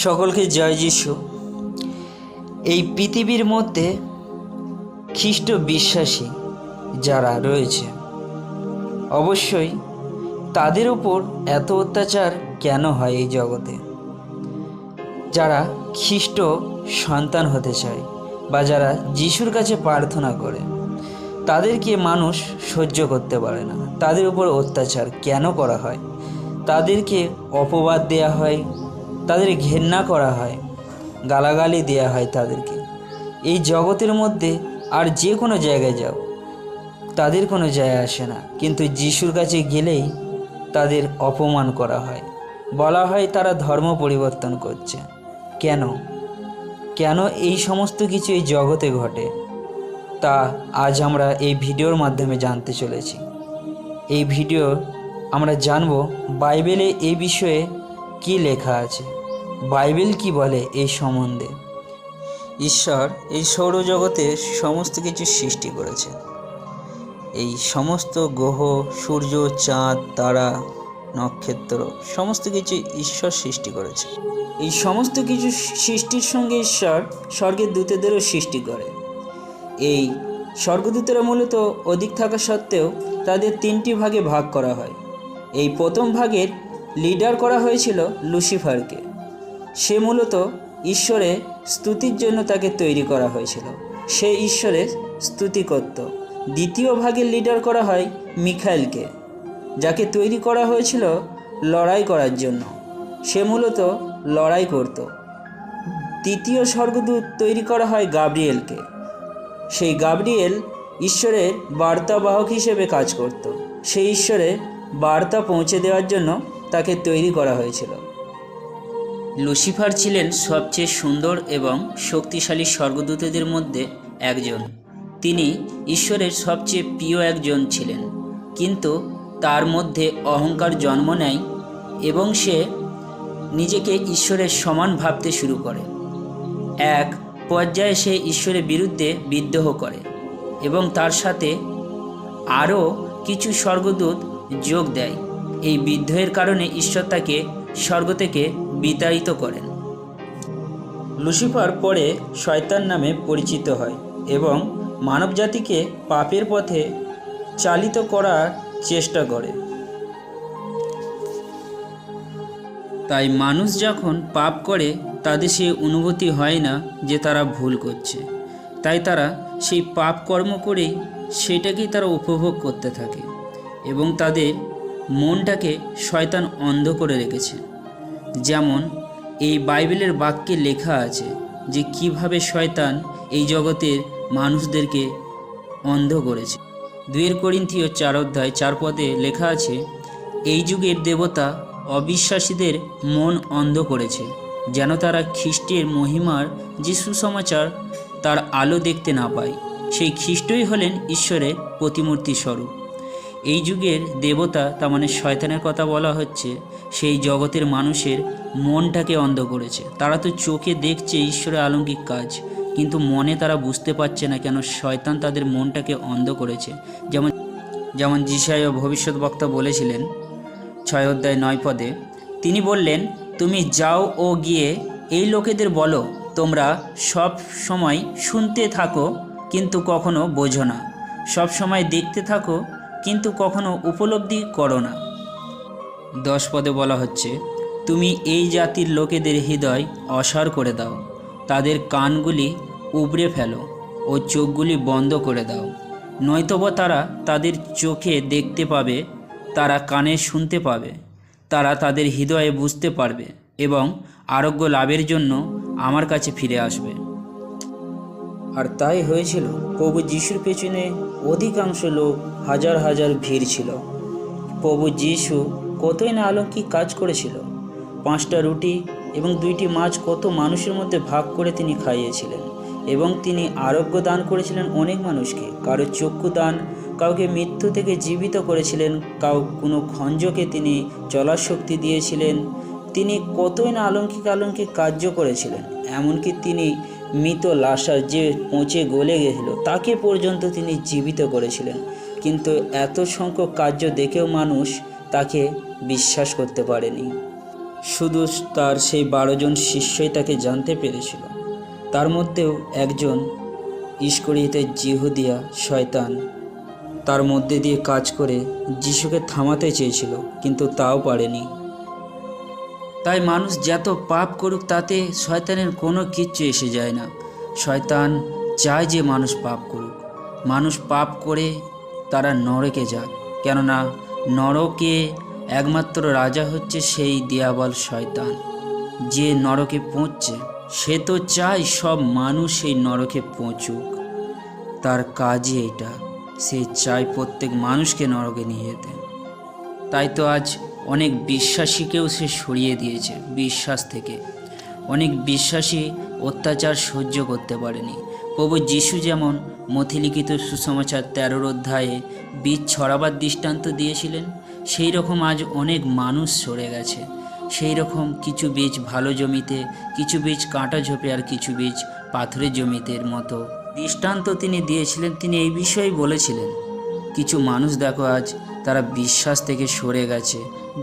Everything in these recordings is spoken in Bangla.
সকলকে জয় যিশু। এই পৃথিবীর মধ্যে খ্রিস্ট বিশ্বাসী যারা রয়েছে, অবশ্যই তাদের উপর এত অত্যাচার কেন হয় এই জগতে? যারা খ্রিস্ট সন্তান হতে চায় বা যারা যিশুর কাছে প্রার্থনা করে, তাদেরকে মানুষ সহ্য করতে পারে না। তাদের উপর অত্যাচার কেন করা হয়? তাদেরকে অপবাদ দেয়া হয়, তাদের ঘেন্না করা হয়, গালাগালি দেয়া হয় তাদেরকে। এই জগতের মধ্যে আর যে কোনো জায়গায় যাও, তাদের কোনো যায় আসে না, কিন্তু যিশুর কাছে গেলেই তাদের অপমান করা হয়, বলা হয় তারা ধর্ম পরিবর্তন করছে। কেন কেন এই সমস্ত কিছু এই জগতে ঘটে, তা আজ আমরা এই ভিডিওর মাধ্যমে জানতে চলেছি। এই ভিডিও আমরা জানব বাইবেলে এই বিষয়ে কি লেখা আছে, বাইবেল কি বলে এই সম্বন্ধে। ঈশ্বর এই সৌরজগতে সমস্ত কিছু সৃষ্টি করেছে। এই সমস্ত গ্রহ, সূর্য, চাঁদ, তারা, নক্ষত্র সমস্ত কিছু ঈশ্বর সৃষ্টি করেছে। এই সমস্ত কিছু সৃষ্টির সঙ্গে ঈশ্বর স্বর্গের দূতদেরও সৃষ্টি করে। এই স্বর্গদূতেরা মূলত অধিক থাকা সত্ত্বেও তাদের তিনটি ভাগে ভাগ করা হয়। এই প্রথম ভাগের লিডার করা হয়েছিল লুসিফারকে। সে মূলত ঈশ্বরের স্তুতির জন্য তাকে তৈরি করা হয়েছিল, সে ঈশ্বরের স্তুতি করত। দ্বিতীয় ভাগের লিডার করা হয় মিখাইলকে, যাকে তৈরি করা হয়েছিল লড়াই করার জন্য। সে মূলত লড়াই করত। তৃতীয় স্বর্গদূত তৈরি করা হয় গাব্রিয়েলকে। সেই গাব্রিয়েল ঈশ্বরের বার্তাবাহক হিসেবে কাজ করত। সেই ঈশ্বরের বার্তা পৌঁছে দেওয়ার জন্য তাকে তৈরি করা হয়েছিল। লুসিফার ছিলেন সবচেয়ে সুন্দর এবং শক্তিশালী স্বর্গদূতদের মধ্যে একজন। তিনি ঈশ্বরের সবচেয়ে প্রিয় একজন ছিলেন, কিন্তু তার মধ্যে অহংকার জন্ম নেয় এবং সে নিজেকে ঈশ্বরের সমান ভাবতে শুরু করে। এক পর্যায়ে সে ঈশ্বরের বিরুদ্ধে বিদ্রোহ করে এবং তার সাথে আরও কিছু স্বর্গদূত যোগ দেয়। এই বিদ্রোহের কারণে ঈশ্বর তাকে স্বর্গ থেকে বিতাড়িত করেন। লুসিফার পরে শয়তান নামে পরিচিত হয় এবং মানবজাতিকে পাপের পথে চালিত করার চেষ্টা করে। তাই মানুষ যখন পাপ করে, তাদের সে অনুভূতি হয় না যে তারা ভুল করছে, তাই তারা সেই পাপ কর্ম করেই সেটাকেই তারা উপভোগ করতে থাকে এবং তাদের মনটাকে শয়তান অন্ধ করে রেখেছে। যেমন এই বাইবেলের বাক্যে লেখা আছে যে কিভাবে শয়তান এই জগতের মানুষদেরকে অন্ধ করেছে। 2 করিন্থীয় 4:4 লেখা আছে, এই যুগের দেবতা অবিশ্বাসীদের মন অন্ধ করেছে, যেন তারা খ্রিস্টের মহিমার যে সুসমাচার তার আলো দেখতে না পায়। সেই খ্রিস্টই হলেন ঈশ্বরের প্রতিমূর্তি স্বরূপ। এই যুগের দেবতা, তার মানে শয়তানের কথা বলা হচ্ছে, সেই জগতের মানুষের মনটাকে অন্ধ করেছে। তারা তো চোখে দেখছে ঈশ্বরের অলৌকিক কাজ, কিন্তু মনে তারা বুঝতে পারছে না কেন শয়তান তাদের মনটাকে অন্ধ করেছে। যেমন যিশায়া ভবিষ্যৎবক্তা বলেছিলেন 6:9, তিনি বললেন, তুমি যাও ও গিয়ে এই লোকেদের বলো, তোমরা সব সময় শুনতে থাকো কিন্তু কখনো বোঝো না, সব সময় দেখতে থাকো কিন্তু কখনো উপলব্ধি করো না। 10 বলা হচ্ছে, তুমি এই জাতির লোকেদের হৃদয় অসাড় করে দাও, তাদের কানগুলি উবড়ে ফেলো ও চোখগুলি বন্ধ করে দাও, নয়তোবা তারা তাদের চোখে দেখতে পাবে, তারা কানে শুনতে পাবে, তারা তাদের হৃদয়ে বুঝতে পারবে এবং আরোগ্য লাভের জন্য আমার কাছে ফিরে আসবে। আর তাই হয়েছিল। প্রভু যিশুর পেছনে অধিকাংশ লোক, হাজার হাজার ভিড় ছিল। প্রভু যিশু কতই না অলৌকিক কাজ করেছিল। 5টা রুটি এবং 2টি মাছ কত মানুষের মধ্যে ভাগ করে তিনি খাইয়েছিলেন এবং তিনি আরোগ্য দান করেছিলেন অনেক মানুষকে। কারো চক্ষু দান, কাউকে মৃত্যু থেকে জীবিত করেছিলেন, কোনো খঞ্জকে তিনি চলার শক্তি দিয়েছিলেন। তিনি কতই না অলৌকিক কার্য করেছিলেন। এমনকি তিনি মৃত লাশার যে পচে গলে গেছিল তাকে পর্যন্ত তিনি জীবিত করেছিলেন। কিন্তু এত সংখ্যক কার্য দেখেও মানুষ তাকে বিশ্বাস করতে পারেনি। শুধু তার সেই 12 জন শিষ্যই তাকে জানতে পেরেছিল। তার মধ্যেও একজন ইস্করিয়তের জিহুদিয়া শয়তান তার মধ্যে দিয়ে কাজ করে যিশুকে থামাতে চেয়েছিল, কিন্তু তাও পারেনি। তাই মানুষ যত পাপ করুক তাতে শয়তানের কোনো কিচ্ছু এসে যায় না। শয়তান চায় যে মানুষ পাপ করুক, মানুষ পাপ করে তারা নরকে যাক, কেননা নরকে একমাত্র রাজা হচ্ছে সেই দিয়াবল শয়তান, যে নরকে পৌঁছছে। সে তো চায় সব মানুষ সেই নরকে পৌঁছুক, তার কাজই এটা। সে চায় প্রত্যেক মানুষকে নরকে নিয়ে যেতে। তাই তো আজ অনেক বিশ্বাসীকেও সে সরিয়ে দিয়েছে বিশ্বাস থেকে। অনেক বিশ্বাসী অত্যাচার সহ্য করতে পারেনি। প্রভু যিশু যেমন মথিলিখিত সুসমাচার 13 অধ্যায়ে বীজ ছড়াবার দৃষ্টান্ত দিয়েছিলেন, সেই রকম আজ অনেক মানুষ সরে গেছে। সেই রকম কিছু বীজ ভালো জমিতে, কিছু বীজ কাঁটা ঝোপে, আর কিছু বীজ পাথরের জমিতের মতো দৃষ্টান্ত তিনি দিয়েছিলেন। তিনি এই বিষয়েই বলেছিলেন। কিছু মানুষ দেখো আজ তারা বিশ্বাস থেকে সরে গেছে,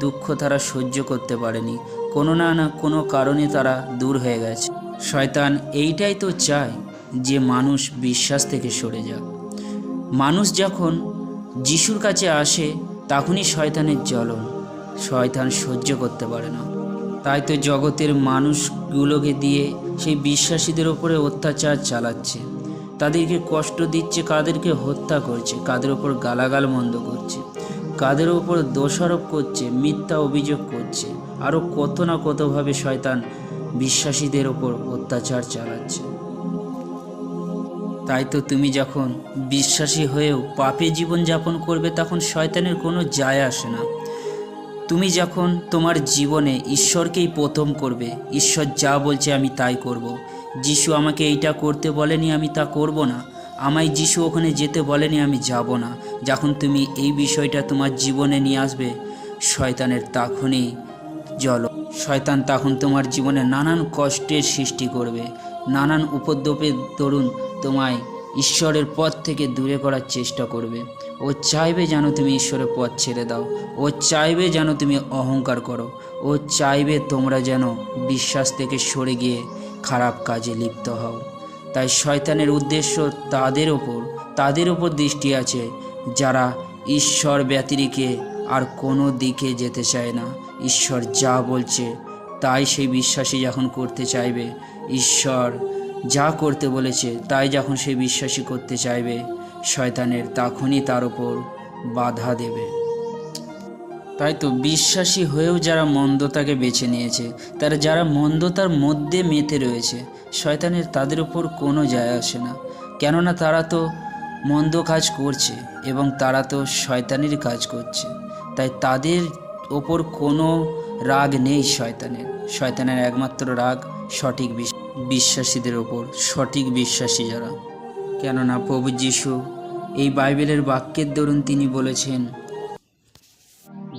দুঃখ তারা সহ্য করতে পারেনি, কোনো না কোনো কারণে তারা দূর হয়ে গেছে। শয়তান এইটাই তো চায় যে মানুষ বিশ্বাস থেকে সরে যাক। মানুষ যখন যিশুর কাছে আসে তখনই শয়তানের জ্বলন, শয়তান সহ্য করতে পারে না। তাই তো জগতের মানুষগুলোকে দিয়ে সেই বিশ্বাসীদের ওপরে অত্যাচার চালাচ্ছে, তাদেরকে কষ্ট দিচ্ছে, কাদেরকে হত্যা করছে, কাদের ওপর গালাগাল মন্দ করছে, কাদের ওপর দোষারোপ করছে, মিথ্যা অভিযোগ করছে, আরও কত না কতভাবে শয়তান বিশ্বাসীদের ওপর অত্যাচার চালাচ্ছে। তাই তো তুমি যখন বিশ্বাসী হয়েও পাপে জীবনযাপন করবে তখন শয়তানের কোনো যায় আসে না। তুমি যখন তোমার জীবনে ঈশ্বরকেই প্রথম করবে, ঈশ্বর যা বলছে আমি তাই করব, যিশু আমাকে এইটা করতে বলেনি আমি তা করব না, আমায় যিশু ওখানে যেতে বলেনি আমি যাব না, যখন তুমি এই বিষয়টা তোমার জীবনে নিয়ে আসবে, শয়তানের তখনই শয়তান তখন তোমার জীবনে নানান কষ্টের সৃষ্টি করবে, নানান উপদ্রবের দরুন তোমায় ঈশ্বরের পথ থেকে দূরে করার চেষ্টা করবে। ও চাইবে যেন তুমি ঈশ্বরের পথ ছেড়ে দাও, ও চাইবে যেন তুমি অহংকার করো, ও চাইবে তোমরা যেন বিশ্বাস থেকে সরে গিয়ে খারাপ কাজে লিপ্ত হও। তাই শয়তানের উদ্দেশ্য তাদের ওপর দৃষ্টি আছে যারা ঈশ্বর ব্যতিরেকে আর কোনো দিকে যেতে চায় না। ঈশ্বর যা বলছে তাই সেই বিশ্বাসী যখন করতে চাইবে, ঈশ্বর যা করতে বলেছে তাই যখন সেই বিশ্বাসী করতে চাইবে, শয়তানের তখনই তার ওপর বাধা দেবে। তাই তো বিশ্বাসী হয়েও যারা মন্দতাকে বেছে নিয়েছে, যারা মন্দতার মধ্যে মেতে রয়েছে, শয়তানের তাদের ওপর কোনো যায় আসে না, কেননা তারা তো মন্দ কাজ করছে এবং তারা তো শয়তানের কাজ করছে। তাই তাদের ওপর কোনো রাগ নেই শয়তানের একমাত্র রাগ সঠিক বিশ্বাসীদের ওপর, সঠিক বিশ্বাসী যারা। কেননা প্রভু যিশু এই বাইবেলের বাক্যের দরুন তিনি বলেছেন,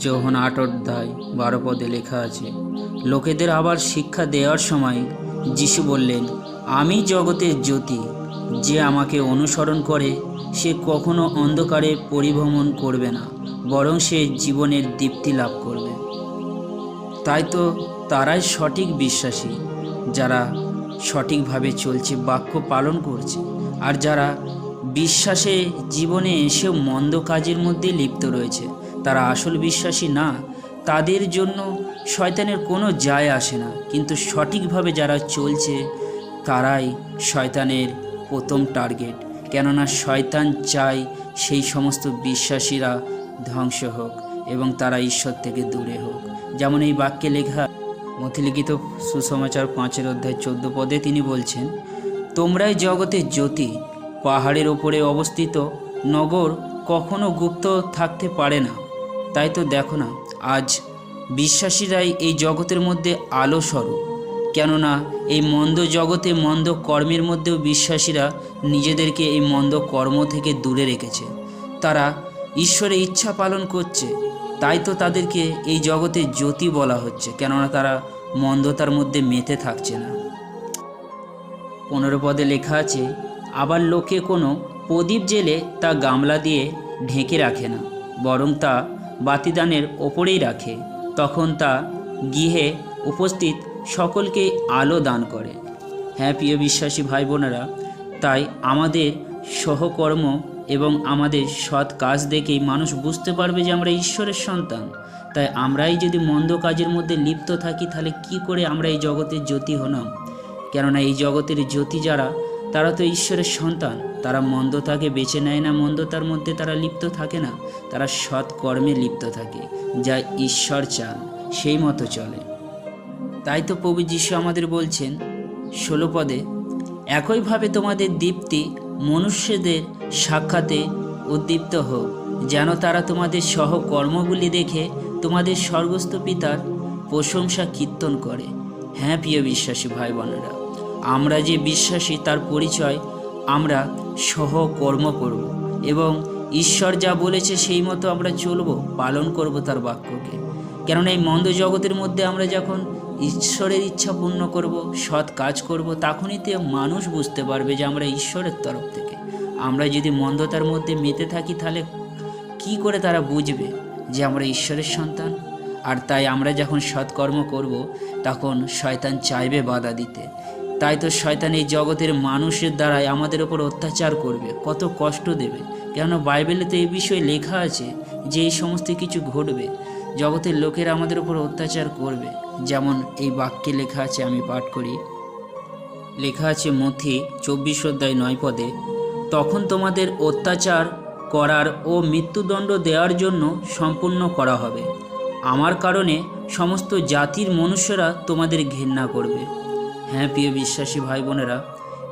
যোহন 8 অধ্যায় 12 পদে লেখা আছে, লোকেদের আবার শিক্ষা দেওয়ার সময় যিশু বললেন, আমি জগতের জ্যোতি, যে আমাকে অনুসরণ করে সে কখনো অন্ধকারে পরিভ্রমণ করবে না, বরং সে জীবনের দীপ্তি লাভ করবে। তাই তো তারাই সঠিক বিশ্বাসী, যারা সঠিকভাবে চলছে, বাক্য পালন করছে। আর যারা বিশ্বাসে জীবনে এসেও মন্দ কাজের মধ্যে লিপ্ত রয়েছে, তারা আসল বিশ্বাসী না, তাদের জন্য শয়তানের কোনো যায় আসে না। কিন্তু সঠিকভাবে যারা চলছে তারাই শয়তানের প্রথম টার্গেট, কেননা শয়তান চায় সেই সমস্ত বিশ্বাসীরা ধ্বংস হোক এবং তারা ঈশ্বর থেকে দূরে হোক। যেমন এই বাক্যে লেখা মথিলিখিত সুসমাচার 5 অধ্যায় 14 পদে তিনি বলছেন, তোমরাই জগতের জ্যোতি, পাহাড়ের ওপরে অবস্থিত নগর কখনো গুপ্ত থাকতে পারে না। তাই তো দেখো না, আজ বিশ্বাসীরাই এই জগতের মধ্যে আলো স্বরূপ, কেননা এই মন্দ জগতে মন্দ কর্মের মধ্যেও বিশ্বাসীরা নিজেদেরকে এই মন্দ কর্ম থেকে দূরে রেখেছে। তারা ঈশ্বরের ইচ্ছা পালন করছে, তাই তো তাদেরকে এই জগতে জ্যোতি বলা হচ্ছে, কেননা তারা মন্দতার মধ্যে মেতে থাকছে না। 15 পদে লেখা আছে, আবার লোকে কোনো প্রদীপ জেলে তা গামলা দিয়ে ঢেকে রাখে না, বরং তা বাতিদানের ওপরেই রাখে, তখন তা গৃহে উপস্থিত সকলকে আলো দান করে। হ্যাঁ প্রিয় বিশ্বাসী ভাই বোনেরা, তাই আমাদের সহকর্ম এবং আমাদের সৎ কাজ দেখেই মানুষ বুঝতে পারবে যে আমরা ঈশ্বরের সন্তান। তাই আমরাই যদি মন্দ কাজের মধ্যে লিপ্ত থাকি, তাহলে কি করে আমরা এই জগতের জ্যোতি হলাম? কেননা এই জগতের জ্যোতি যারা, তারা তো ঈশ্বরের সন্তান। তারা মন্দতাকে বেছে নেয় না, মন্দতার মধ্যে তারা লিপ্ত থাকে না, তারা সৎ কর্মে লিপ্ত থাকে, যা ঈশ্বর চান সেই মতো চলে। তাই তো প্রভু যীশু আমাদের বলছেন 16 পদে, একইভাবে তোমাদের দীপ্তি মনুষ্যদের সাক্ষাতে উদ্দীপ্ত হোক, যেন তারা তোমাদের সহকর্মগুলি দেখে তোমাদের স্বর্গস্থ পিতার প্রশংসা কীর্তন করে। হ্যাঁ প্রিয় বিশ্বাসী ভাই বোনেরা, আমরা যে বিশ্বাসী তার পরিচয় আমরা সহকর্ম করব এবং ঈশ্বর যা বলেছে সেই মতো আমরা চলব, পালন করব তার বাক্যকে। কেননা এই মন্দ জগতের মধ্যে আমরা যখন ঈশ্বরের ইচ্ছা পূর্ণ করব, সৎ কাজ করব, তখনই তো মানুষ বুঝতে পারবে যে আমরা ঈশ্বরের তরফ থেকে। আমরা যদি মন্দতার মধ্যে মেতে থাকি, তাহলে কি করে তারা বুঝবে যে আমরা ঈশ্বরের সন্তান? আর তাই আমরা যখন সৎকর্ম করব, তখন শয়তান চাইবে বাধা দিতে। তাই তো শয়তান এই জগতের মানুষের দ্বারাই আমাদের ওপর অত্যাচার করবে, কত কষ্ট দেবে। কেননা বাইবেলে তো এই বিষয়ে লেখা আছে যে এই সমস্ত কিছু ঘটবে, জগতের লোকেরা আমাদের উপর অত্যাচার করবে। যেমন এই বাক্যে লেখা আছে, আমি পাঠ করি। লেখা আছে মথি 24 অধ্যায় 9 পদে, তখন তোমাদের অত্যাচার করার ও মৃত্যুদণ্ড দেওয়ার জন্য সম্পূর্ণ করা হবে। আমার কারণে সমস্ত জাতির মনুষ্যরা তোমাদের ঘৃণা করবে। হ্যাঁ প্রিয় বিশ্বাসী ভাই বোনেরা,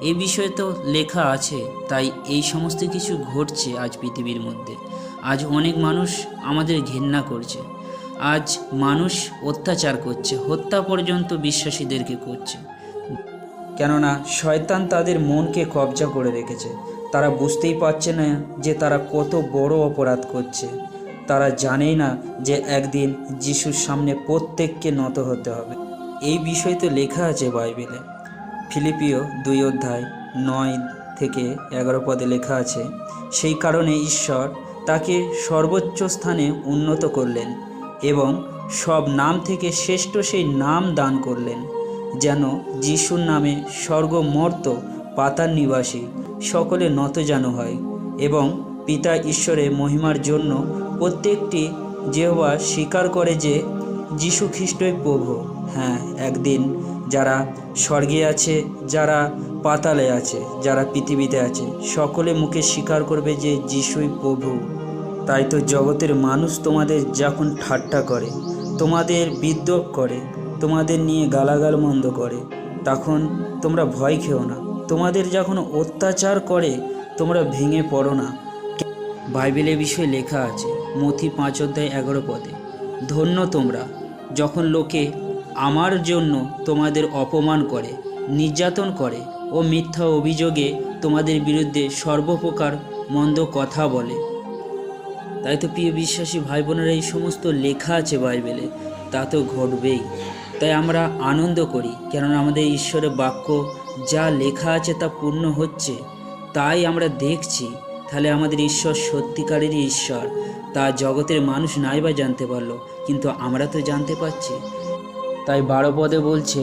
এই বিষয়ে তো লেখা আছে। তাই এই সমস্ত কিছু ঘটছে আজ পৃথিবীর মধ্যে। আজ অনেক মানুষ আমাদের ঘৃণা করছে, আজ মানুষ অত্যাচার করছে, হত্যা পর্যন্ত বিশ্বাসীদেরকে করছে। কেননা শয়তান তাদের মনকে কবজা করে রেখেছে। তারা বুঝতেই পারছে না যে তারা কত বড় অপরাধ করছে। তারা জানেই না যে একদিন যিশুর সামনে প্রত্যেককে নত হতে হবে। এই বিষয় তো লেখা আছে বাইবেলে। ফিলিপিও 2 অধ্যায় 9 থেকে 11 পদে লেখা আছে, সেই কারণে ঈশ্বর তাকে সর্বোচ্চ স্থানে উন্নত করলেন এবং সব নাম থেকে শ্রেষ্ঠ সেই নাম দান করলেন, যেন যিশুর নামে স্বর্গমর্ত পাতার নিবাসী সকলে নতজানু হয় এবং পিতা ঈশ্বরের মহিমার জন্য প্রত্যেকটি জিহ্বা স্বীকার করে যে যিশু খ্রিস্টই প্রভু। হ্যাঁ, একদিন যারা স্বর্গে আছে, যারা পাতালে আছে, যারা পৃথিবীতে আছে, সকলে মুখে স্বীকার করবে যে যিশুই প্রভু। তাই তো জগতের মানুষ তোমাদের যখন ঠাট্টা করে, তোমাদের বিদ্রোহ করে, তোমাদের নিয়ে গালাগাল মন্দ করে, তখন তোমরা ভয় খেও না। তোমাদের যখন অত্যাচার করে, তোমরা ভেঙে পড়ো না। বাইবেলের বিষয়ে লেখা আছে মথি 5 অধ্যায় 11 পদে, ধন্য তোমরা যখন লোকে আমার জন্য তোমাদের অপমান করে, নির্যাতন করে ও মিথ্যা অভিযোগে তোমাদের বিরুদ্ধে সর্বপ্রকার মন্দ কথা বলে। তাই তো প্রিয় বিশ্বাসী ভাই বোনেরা, এই সমস্ত লেখা আছে বাইবেলে, তা তো ঘটবেই। তাই আমরা আনন্দ করি, কেননা আমাদের ঈশ্বরের বাক্য যা লেখা আছে তা পূর্ণ হচ্ছে, তাই আমরা দেখছি। তাহলে আমাদের ঈশ্বর সত্যিকারেরই ঈশ্বর, তা জগতের মানুষ নাই বা জানতে পারলো, কিন্তু আমরা তো জানতে পারছি। তাই 12 পদে বলছে,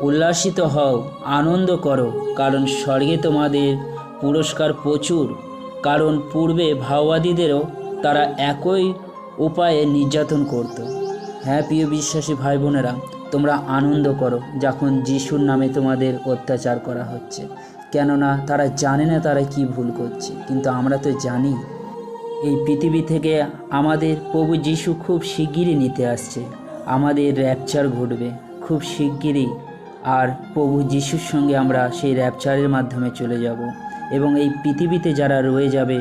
উল্লাসিত হও, আনন্দ করো, কারণ স্বর্গে তোমাদের পুরস্কার প্রচুর, কারণ পূর্বে ভাওবাদীদেরও তারা একই উপায়ে নির্যাতন করত। হ্যাঁ প্রিয় বিশ্বাসী ভাই বোনেরা, তোমরা আনন্দ করো যখন যিশুর নামে তোমাদের অত্যাচার করা হচ্ছে। কেননা তারা জানে না তারা কি ভুল করছে, কিন্তু আমরা তো জানি। এই পৃথিবী থেকে আমাদের প্রভু যিশু খুব শিগগিরই নিতে আসছে। আমাদের র্যাপচার ঘটবে খুব শিগগিরই, আর প্রভু যিশুর সঙ্গে আমরা সেই র্যাপচারের মাধ্যমে চলে যাব এবং এই পৃথিবীতে যারা রয়ে যাবে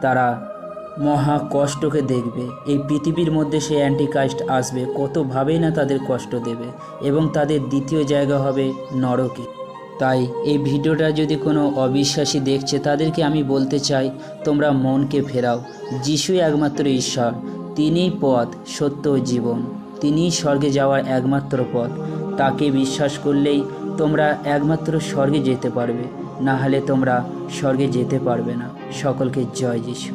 তারা মহা কষ্টকে দেখবে। এই পৃথিবীর মধ্যে সেই অ্যান্টিক্রাইস্ট আসবে, কতভাবেই না তাদের কষ্ট দেবে এবং তাদের দ্বিতীয় জায়গা হবে নরকে। তাই এই ভিডিওটা যদি কোনো অবিশ্বাসী দেখছে, তাদেরকে আমি বলতে চাই, তোমরা মনকে ফেরাও। যিশুই একমাত্র ঈশ্বর, তিনিই পথ, সত্য ও জীবন, তিনিই স্বর্গে যাওয়ার একমাত্র পথ। তাকে বিশ্বাস করলেই তোমরা একমাত্র স্বর্গে যেতে পারবে, না হলে তোমরা স্বর্গে যেতে পারবে না। সকলকে জয় যিশু।